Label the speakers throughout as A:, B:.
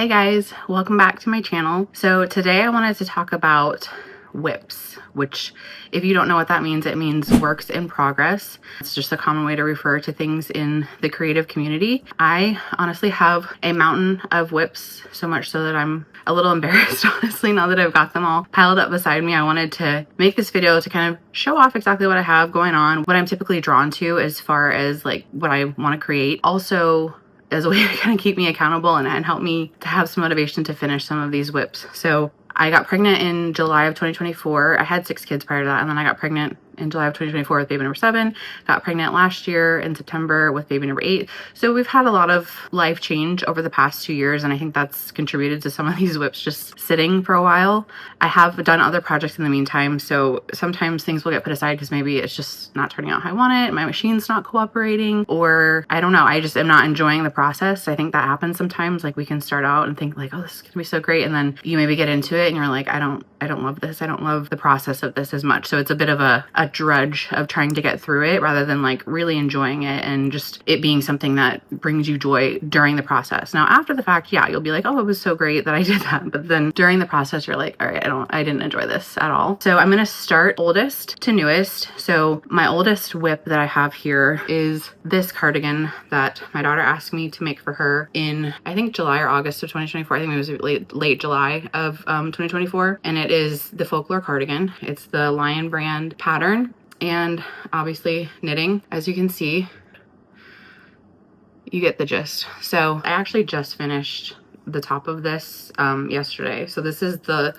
A: Hey guys, welcome back to my channel. So today I wanted to talk about WIPS, which if you don't know what that means, it means works in progress. It's just a common way to refer to things in the creative community. I honestly have a mountain of WIPS, so much so that I'm a little embarrassed, honestly, now that I've got them all piled up beside me. I wanted to make this video to kind of show off exactly what I have going on, what I'm typically drawn to as far as like what I want to create. Also, as a way to kind of keep me accountable and help me to have some motivation to finish some of these WIPs. So I got pregnant in July of 2024. I had 6 kids prior to that, and then I got pregnant in July of 2024 with baby number 7, got pregnant last year in September with baby number 8. So we've had a lot of life change over the past 2 years, and I think that's contributed to some of these WIPs just sitting for a while. I have done other projects in the meantime, so sometimes things will get put aside because maybe it's just not turning out how I want it, my machine's not cooperating, or I don't know, I just am not enjoying the process. I think that happens sometimes. Like we can start out and think like, oh, this is gonna be so great, and then you maybe get into it and you're like, I don't love this. I don't love the process of this as much. So it's a bit of a drudge of trying to get through it rather than like really enjoying it and just it being something that brings you joy during the process. Now, after the fact, yeah, you'll be like, oh, it was so great that I did that. But then during the process, you're like, all right, I didn't enjoy this at all. So I'm going to start oldest to newest. So my oldest WIP that I have here is this cardigan that my daughter asked me to make for her in, I think, July or August of 2024. I think it was late July of 2024. And it is the Folklore cardigan. It's the Lion brand pattern. And obviously knitting, as you can see, you get the gist. So I actually just finished the top of this yesterday. So this is the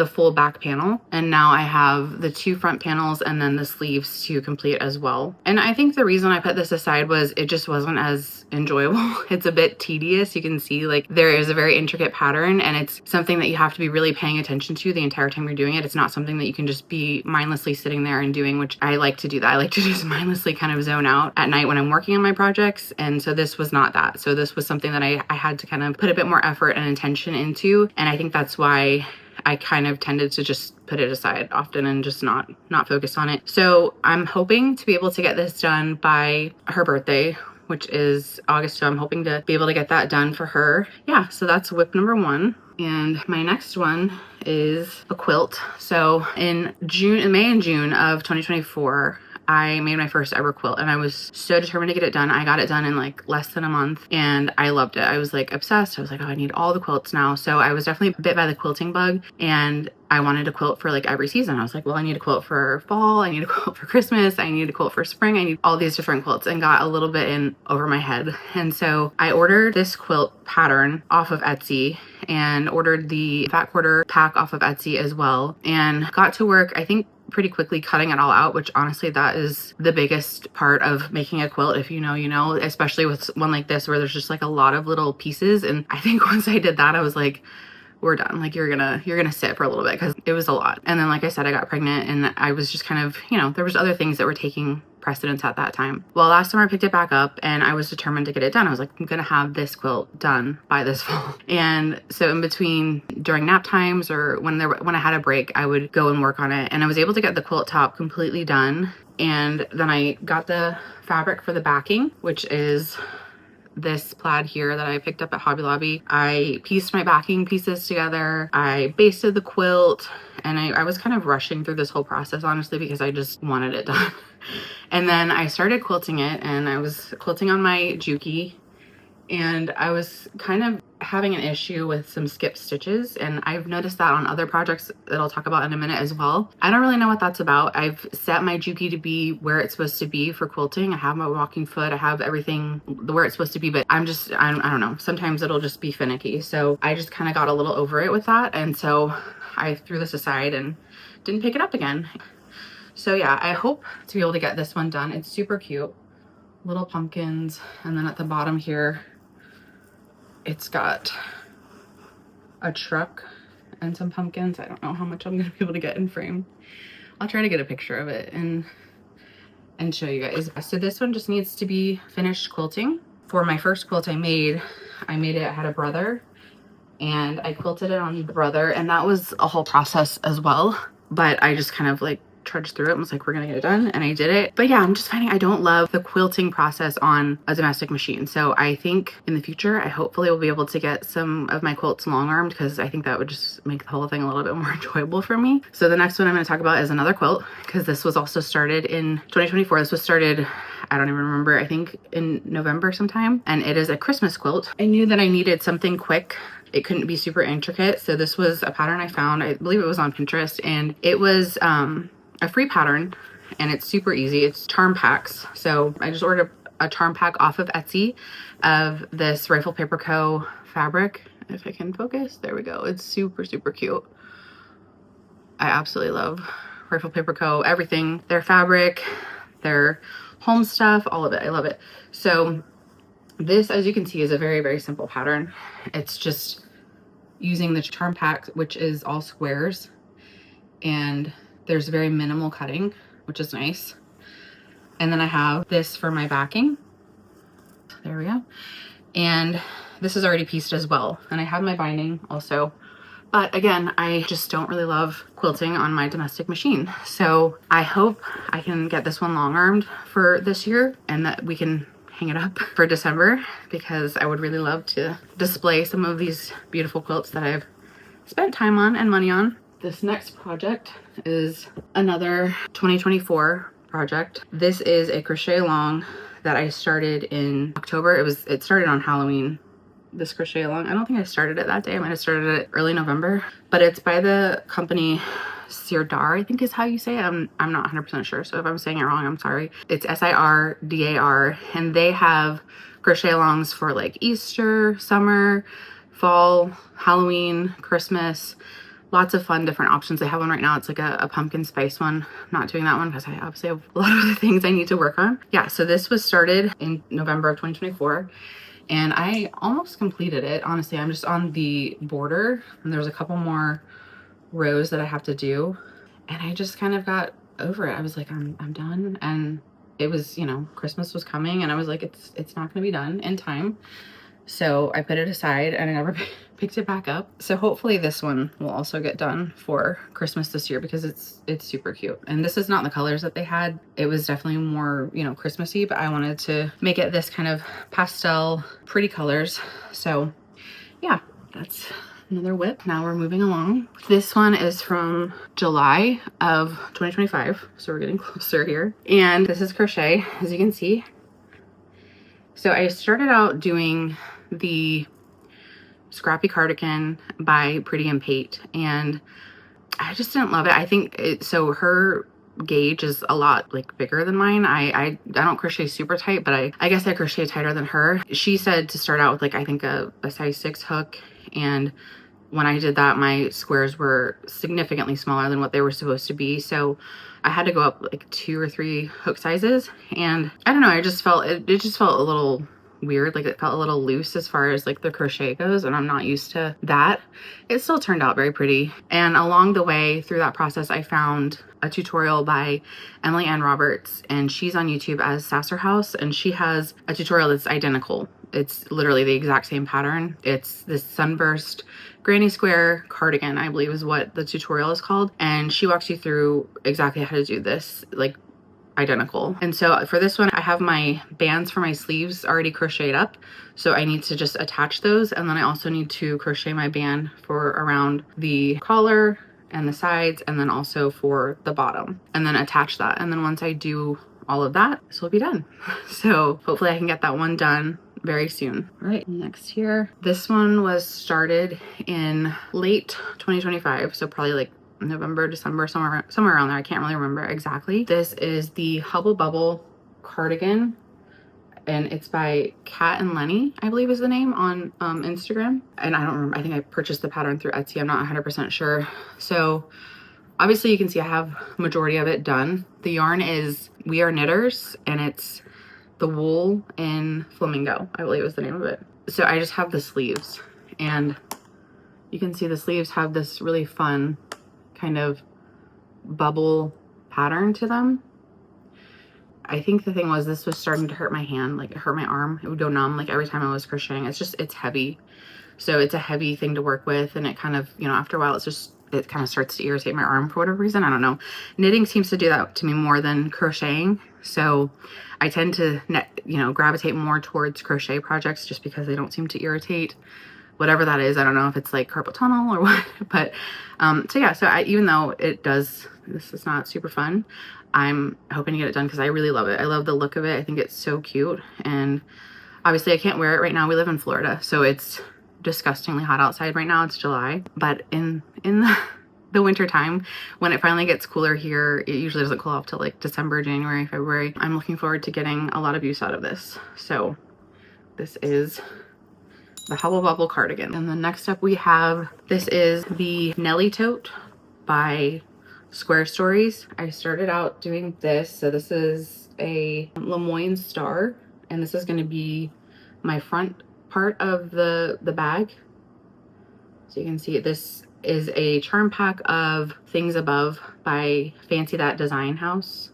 A: full back panel, and now I have the 2 front panels and then the sleeves to complete as well. And I think the reason I put this aside was it just wasn't as enjoyable. It's a bit tedious. You can see like there is a very intricate pattern, and it's something that you have to be really paying attention to the entire time you're doing it. It's not something that you can just be mindlessly sitting there and doing, which I like to do that. I like to just mindlessly kind of zone out at night when I'm working on my projects. And so this was not that. So this was something that I had to kind of put a bit more effort and intention into. And I think that's why I kind of tended to just put it aside often and just not focus on it. So I'm hoping to be able to get this done by her birthday, which is August. So I'm hoping to be able to get that done for her. Yeah, so that's WIP number 1. And my next one is a quilt. So in May and June of 2024, I made my first ever quilt, and I was so determined to get it done. I got it done in like less than a month, and I loved it. I was like obsessed. I was like, oh, I need all the quilts now. So I was definitely bit by the quilting bug, and I wanted a quilt for like every season. I was like, well, I need a quilt for fall, I need a quilt for Christmas, I need a quilt for spring, I need all these different quilts, and got a little bit in over my head. And so I ordered this quilt pattern off of Etsy and ordered the fat quarter pack off of Etsy as well, and got to work, I think, pretty quickly cutting it all out, which honestly, that is the biggest part of making a quilt. If you know, you know, especially with one like this where there's just like a lot of little pieces. And I think once I did that, I was like, we're done. Like you're gonna sit for a little bit, because it was a lot. And then, like I said, I got pregnant, and I was just kind of, you know, there was other things that were taking precedence at that time. Well, last summer I picked it back up, and I was determined to get it done. I was like, I'm gonna have this quilt done by this fall. And so in between, during nap times or when I had a break, I would go and work on it, and I was able to get the quilt top completely done. And then I got the fabric for the backing, which is this plaid here that I picked up at Hobby Lobby. I pieced my backing pieces together, I basted the quilt, and I was kind of rushing through this whole process, honestly, because I just wanted it done. And then I started quilting it, and I was quilting on my Juki, and I was kind of having an issue with some skipped stitches, and I've noticed that on other projects that I'll talk about in a minute as well. I don't really know what that's about. I've set my Juki to be where it's supposed to be for quilting. I have my walking foot, I have everything where it's supposed to be, but I don't know, sometimes it'll just be finicky. So I just kind of got a little over it with that, and so I threw this aside and didn't pick it up again. So yeah, I hope to be able to get this one done. It's super cute, little pumpkins, and then at the bottom here it's got a truck and some pumpkins. I don't know how much I'm gonna be able to get in frame. I'll try to get a picture of it and show you guys. So this one just needs to be finished quilting. For my first quilt I made it, I had a brother, and I quilted it on the brother, and that was a whole process as well. But I just kind of like trudged through it and was like, we're gonna get it done, and I did it. But yeah, I'm just finding I don't love the quilting process on a domestic machine. So I think in the future, I hopefully will be able to get some of my quilts long armed, because I think that would just make the whole thing a little bit more enjoyable for me. So the next one I'm going to talk about is another quilt, because this was also started in 2024. This was started, I don't even remember, I think in November sometime, and it is a Christmas quilt. I knew that I needed something quick. It couldn't be super intricate. So this was a pattern I found, I believe it was on Pinterest, and it was a free pattern, and it's super easy. It's charm packs. So I just ordered a charm pack off of Etsy of this Rifle Paper Co. fabric. If I can focus, there we go. It's super, super cute. I absolutely love Rifle Paper Co. Everything, their fabric, their home stuff, all of it. I love it. So this, as you can see, is a very, very simple pattern. It's just using the charm pack, which is all squares, and there's very minimal cutting, which is nice. And then I have this for my backing. There we go. And this is already pieced as well. And I have my binding also. But again, I just don't really love quilting on my domestic machine. So I hope I can get this one long armed for this year, and that we can hang it up for December, because I would really love to display some of these beautiful quilts that I've spent time on and money on. This next project is another 2024 project. This is a crochet along that I started in October. It started on Halloween, this crochet along. I don't think I started it that day. I might have started it early November, but it's by the company Sirdar, I think is how you say it. I'm not 100% sure. So if I'm saying it wrong, I'm sorry. It's Sirdar, and they have crochet alongs for like Easter, summer, fall, Halloween, Christmas. Lots of fun different options. They have one right now. It's like a pumpkin spice one. I'm not doing that one because I obviously have a lot of other things I need to work on. Yeah, so this was started in November of 2024, and I almost completed it. Honestly, I'm just on the border, and there's a couple more rows that I have to do, and I just kind of got over it. I was like, I'm done. And it was, you know, Christmas was coming, and I was like, it's not gonna be done in time. So I put it aside, and I never picked it back up. So hopefully this one will also get done for Christmas this year, because it's super cute. And this is not the colors that they had. It was definitely more, you know, Christmassy, but I wanted to make it this kind of pastel, pretty colors. So yeah, that's another WIP. Now we're moving along. This one is from July of 2025. So we're getting closer here. And this is crochet, as you can see. So I started out doing the Scrappy Cardigan by Pretty and Pate, and I just didn't love it. I think so her gauge is a lot like bigger than mine. I don't crochet super tight, but I guess I crochet tighter than her. She said to start out with like, I think a size 6 hook, and when I did that, my squares were significantly smaller than what they were supposed to be. So I had to go up like 2 or 3 hook sizes, and I don't know, I just felt it just felt a little weird. Like it felt a little loose as far as like the crochet goes, and I'm not used to that. It still turned out very pretty. And along the way through that process, I found a tutorial by Emily Ann Roberts, and she's on YouTube as Sasser House, and she has a tutorial that's identical. It's literally the exact same pattern. It's this sunburst granny square cardigan, I believe is what the tutorial is called. And she walks you through exactly how to do this, like identical. And so for this one, I have my bands for my sleeves already crocheted up. So I need to just attach those. And then I also need to crochet my band for around the collar and the sides, and then also for the bottom, and then attach that. And then once I do all of that, this will be done. So hopefully I can get that one done very soon. All right, next here. This one was started in late 2025. So probably like November, December, somewhere around there. I can't really remember exactly. This is the Hubble Bubble cardigan, and it's by Kat and Lenny, I believe is the name on Instagram. And I don't remember, I think I purchased the pattern through Etsy. I'm not 100% sure. So obviously you can see I have majority of it done. The yarn is We Are Knitters, and it's the wool in Flamingo, I believe is the name of it. So I just have the sleeves, and you can see the sleeves have this really fun kind of bubble pattern to them. I think the thing was, this was starting to hurt my hand, like it hurt my arm. It would go numb like every time I was crocheting. It's heavy. So it's a heavy thing to work with, and it kind of, you know, after a while it's it kind of starts to irritate my arm for whatever reason. I don't know. Knitting seems to do that to me more than crocheting. So I tend to, you know, gravitate more towards crochet projects just because they don't seem to irritate whatever that is. I don't know if it's like carpal tunnel or what, but so yeah, so even though this is not super fun, I'm hoping to get it done because I really love it. I love the look of it. I think it's so cute. And obviously I can't wear it right now. We live in Florida, so it's disgustingly hot outside right now. It's July, but in the winter time, when it finally gets cooler here, it usually doesn't cool off till like December, January, February. I'm looking forward to getting a lot of use out of this. So this is the Hubble Bubble cardigan. And the next up we have, this is the Nellie tote by Square Stories. I started out doing this. So this is a Lemoyne star, and this is going to be my front part of the bag. So you can see this is a charm pack of Things Above by Fancy That Design House.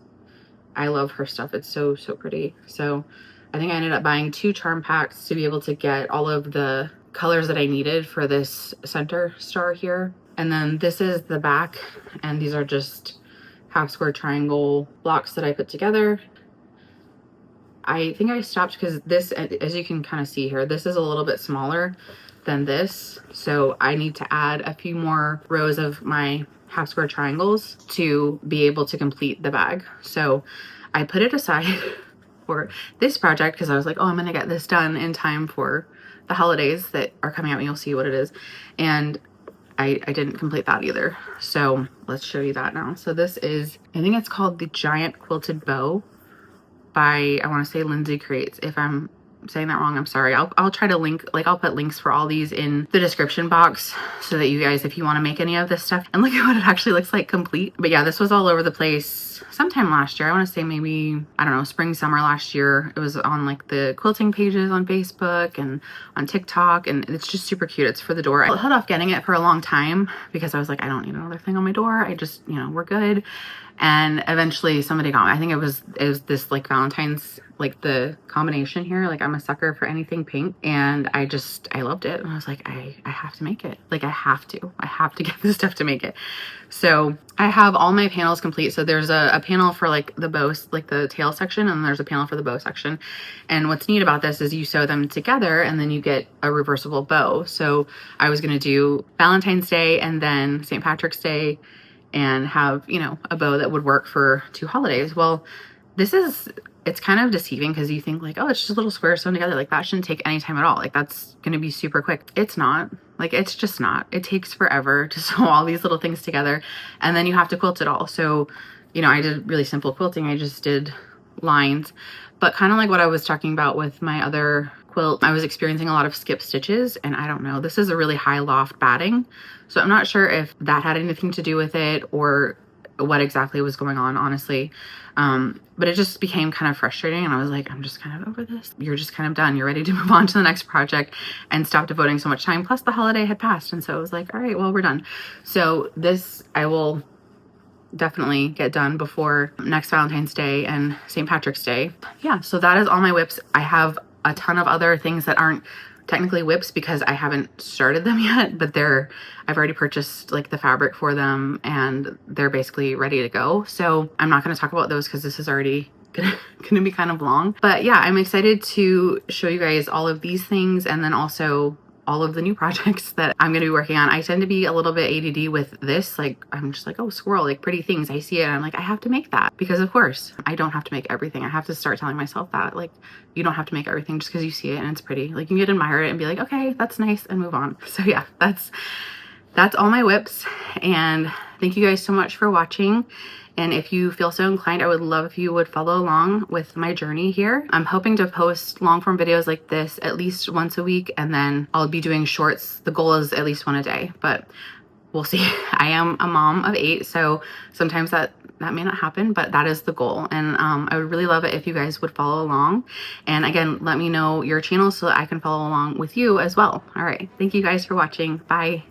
A: I love her stuff. It's so pretty. So I think I ended up buying 2 charm packs to be able to get all of the colors that I needed for this center star here. And then this is the back, and these are just half square triangle blocks that I put together. I think I stopped because this, as you can kind of see here, this is a little bit smaller than this. So I need to add a few more rows of my half square triangles to be able to complete the bag. So I put it aside for this project because I was like, oh, I'm gonna get this done in time for the holidays that are coming up, and you'll see what it is. And I didn't complete that either. So let's show you that now. So this is, I think it's called the Giant Quilted Bow by, I want to say Lindsay Creates. If I'm saying that wrong, I'm sorry. I'll try to link, like I'll put links for all these in the description box so that you guys, if you want to make any of this stuff, and look at what it actually looks like complete. But yeah, this was all over the place sometime last year. I want to say maybe, I don't know, spring, summer last year. It was on like the quilting pages on Facebook and on TikTok, and it's just super cute. It's for the door. I held off getting it for a long time because I was like, I don't need another thing on my door. I just, you know, we're good. And eventually somebody got me. I think it was this like Valentine's, like the combination here. Like I'm a sucker for anything pink, and I loved it. And I was like, I have to make it. Like I have to get this stuff to make it. So I have all my panels complete. So there's a panel for like the bow, like the tail section, and there's a panel for the bow section. And what's neat about this is you sew them together and then you get a reversible bow. So I was gonna do Valentine's Day and then St. Patrick's Day, and have, you know, a bow that would work for 2 holidays. Well, it's kind of deceiving because you think like, oh, it's just a little square sewn together. Like that shouldn't take any time at all. Like that's going to be super quick. It's not. Like it's just not. It takes forever to sew all these little things together, and then you have to quilt it all. So, you know, I did really simple quilting. I just did lines, but kind of like what I was talking about with my other quilt, I was experiencing a lot of skip stitches, and I don't know, this is a really high loft batting. So I'm not sure if that had anything to do with it or what exactly was going on, honestly. But it just became kind of frustrating, and I was like, I'm just kind of over this. You're just kind of done. You're ready to move on to the next project and stop devoting so much time. Plus the holiday had passed. And so it was like, all right, well, we're done. So this, I will definitely get done before next Valentine's Day and St. Patrick's Day. Yeah, so that is all my WIPs. I have a ton of other things that aren't technically WIPs because I haven't started them yet, but I've already purchased like the fabric for them and they're basically ready to go. So I'm not going to talk about those because this is already gonna be kind of long. But yeah, I'm excited to show you guys all of these things, and then also all of the new projects that I'm going to be working on. I tend to be a little bit ADD with this. Like I'm just like, oh, squirrel, like pretty things. I see it and I'm like, I have to make that, because of course I don't have to make everything. I have to start telling myself that, like, you don't have to make everything just because you see it and it's pretty. Like you can admire it and be like, okay, that's nice, and move on. So yeah, that's all my WIPs, and thank you guys so much for watching. And if you feel so inclined, I would love if you would follow along with my journey here. I'm hoping to post long form videos like this at least once a week, and then I'll be doing shorts. The goal is at least one a day, but we'll see. I am a mom of 8, so sometimes that may not happen, but that is the goal. And I would really love it if you guys would follow along. And again, let me know your channel so that I can follow along with you as well. All right. Thank you guys for watching. Bye.